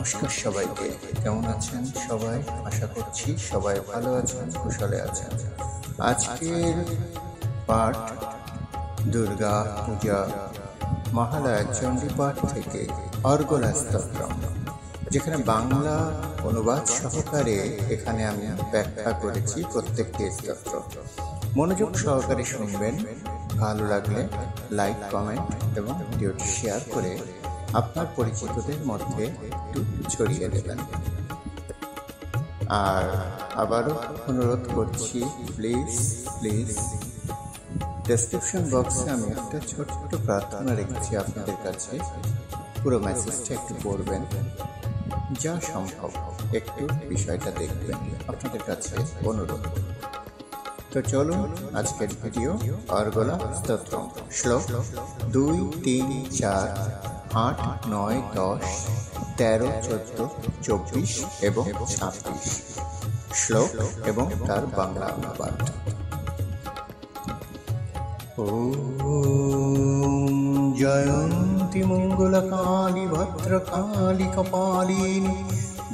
নমস্কার সবাইকে। কেমন আছেন সবাই? আশা করছি সবাই ভালো আছেন, কুশলে আছেন। আজকের পাঠ দুর্গা পূজা মহালয়া চণ্ডী পাঠ থেকে অর্গলা স্তোত্রম, যেখানে বাংলা অনুবাদ সহকারে এখানে আমি ব্যাখ্যা করেছি প্রত্যেকটি স্তোত্র। মনোযোগ সহকারে শুনবেন। ভালো লাগলে লাইক, কমেন্ট এবং ভিডিওটি শেয়ার করে আপনার পরিচিতদের মধ্যে একটু ছড়িয়ে দেবেন। আর আবারও অনুরোধ করছি, প্লিজ ডেসক্রিপশন বক্সে আমি একটা ছোট্ট প্রার্থনা রেখেছি আপনাদের কাছে। পুরো মেসেজটা একটু পড়বেন, যা সম্ভব একটু বিষয়টা দেখবেন, আপনাদের কাছে অনুরোধ। তো চলুন আজকের ভিডিও অর্গলা স্তোত্রম। শ্লোক 2, 3, 4, 8, 9, 10, 13, 14, 24 এবং 26 শ্লোক এবং তার বাংলা অনুবাদ। ওম জয়ন্তী মঙ্গলকালী ভদ্রকালী কপালিনী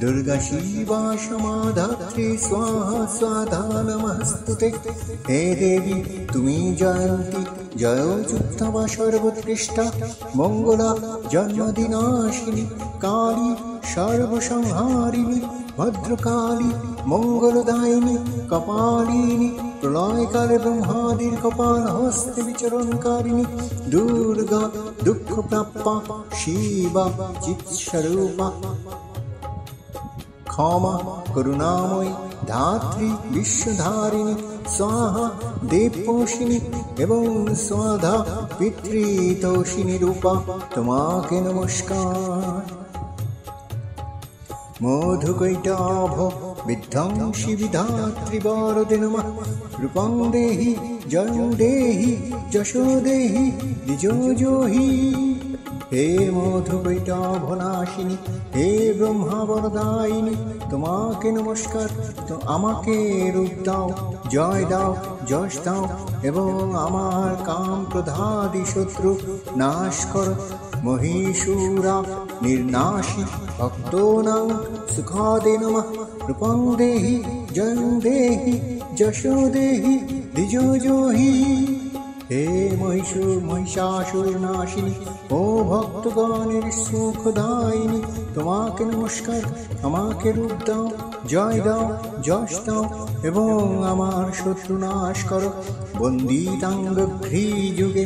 দুর্গা শিবা সমাধাত্রী স্বাহা স্বাধা নমস্তুতে। হে দেবী, তুমি জয়ন্তী, জয়োযুক্তা সর্বোৎকৃষ্টা, মঙ্গলা জন্মদিনাশিনী, কালী সর্বসংহারিণী, ভদ্রকালী মঙ্গলদায়িনী, কপালিনী, প্রলয়কালে ব্রহ্মাদির কপাল হস্তে বিচরণকারিণী, দুর্গা দুঃখপ্রাপ্যা, শিবা চিৎস্বরূপা, ক্ষমা করুণাময়ী, ধাত্রী বিশ্বধারিণী, স্বাহা দেবপোষিণী এবং স্বাধা পিতৃতোষিণী রূপা, তোমাকে নমস্কার। মধুকৈটাভ বিধ্বংসী বিধাত্রী বরদে নমঃ। রূপং দেহি জয়ং দেহি যশো দেহি দ্বিজোজোহি। হে মধুকৈটাভ নাশিনী, হে ব্রহ্মা বরদায়িনী, তোমাকে নমস্কার। তো আমাকে রূপ দাও, জয় দাও, যশ দাও এবং আমার কাম ক্রোধাদি শত্রু নাশ কর। মহীশূরা নির্নাশী ভক্তোনাং সুখাদে নমঃ। রূপং দেহি জয়ং দেহি যশো দেহি দ্বিজোজোহি। হে মহিষাসুর নাশিনী, ও ভক্তগণের সুখদায়িনী, তোমাকে নমস্কার। আমাকে রূপ দাও, জয় দাও, যশ দাও এবং আমার শত্রু নাশ করো। বন্দিতাঙ্গঘ্রি যুগে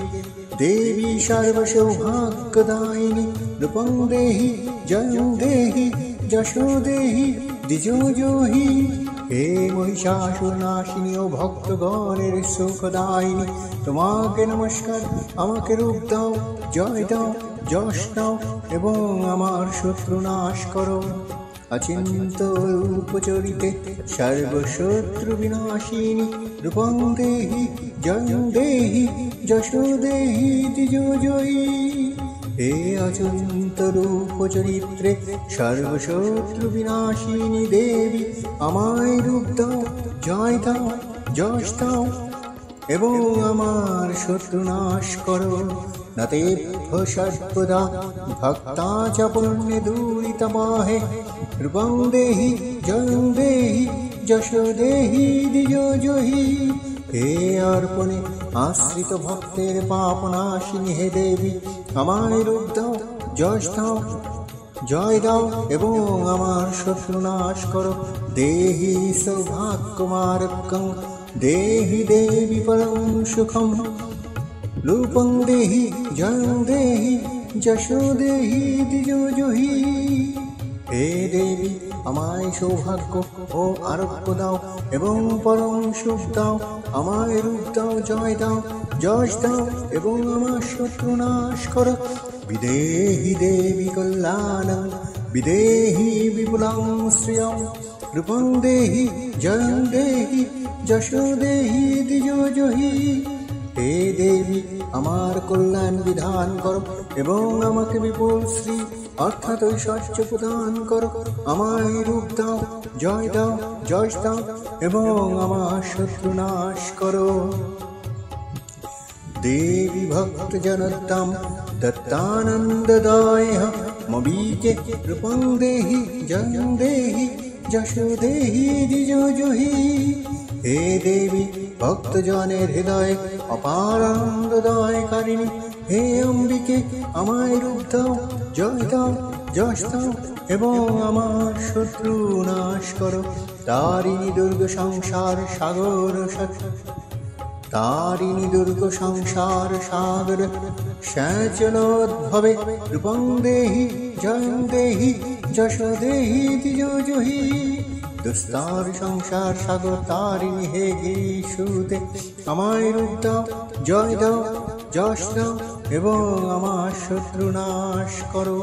দেবী সর্বসৌভাগ্যদায়িনী, রূপং দেহি জয়ং দেহি যশো দেহি দ্বিজোজোহি। হে মহিষাসুর নাশিনী, ও ভক্তগণের সুখদায়িনী, তোমাকে নমস্কার। আমাকে রূপ দাও, জয় দাও, যশ দাও এবং আমার শত্রু নাশ করো। অচিন্ত রূপচরিতে সর্বশত্রু বিনাশিনী, রূপং দেহি জয়ং দেহি যশো দেহি দ্বিজোজয়ী। হে অচিন্ত রূপ চরিত্রে সর্বশত্রু বিনাশিনী দেবী, আমায় রূপ দাও, জয় দাও, যশ দাও এবং আমার শত্রু নাশ করো। নতেভ্য সর্বদা ভক্তা চ পুণ্যে দূরিতমাহে। রূপং দেহি জয়ং দেহি যশো দেহি দ্বিজোজোহি। হে অর্পণে আশ্রিত ভক্তের পাপ নাশিনী, হে দেবী, আমায় রূপ দাও, যশ দাও, জয় দাও এবং আমার শত্রু নাশ করো। দেহি সৌভাগ্যমার্গং দেহি দেবী পরম সুখম। রূপং দেহি জয়ং দেহি যশো দেহি দ্বিজোজোহি। হে দেবী, আমায় সৌভাগ্য ও আরোগ্য দাও এবং পরম সুখ দাও। আমায় রূপ দাও, জয় দাও, যশ দাও এবং আমার শত্রু নাশ করো। বিদেহি দেবী কল্যাণং বিদেহি বিপুলাং শ্রিয়ং। রূপং দেহি জয়ং দেহি যশো দেহি দ্বিজোজোহি। হে দেবী, আমার কল্যাণ বিধান করো এবং আমাকে বিপুল শ্রী অর্থাৎ ঐশ্বর্য প্রদান করো। আমায় রূপ দাও, জয় দাও, যশ দাও এবং আমার শত্রু নাশ করো। देवी भक्तजनतां दत्तानन्ददायः মবিকে রূপং দেহি জয়ং দেহি যশো দেহি দ্বিজোজহি। হে দেবী ভক্তজনের হৃদয়ে অপার আনন্দদায়কারিণী, হে অম্বিকে আমায় রূপ দাও, জয় দাও, যশ দাও এবং আমার শত্রু নাশ করো। তারিণী দুর্গ সংসার সাগর, তারিণী দুর্গ সংসার সাগর সেচনোদ্ভবে রূপং দেহি জয়ং দেহি যশো দেহি দ্বিজোজহি। দুস্তার সংসার সাগর তারিণী হে গিরিসুতে আমায় রূপ দাও, জয় দাও, যশ দাও এবং আমার শত্রু নাশ করো।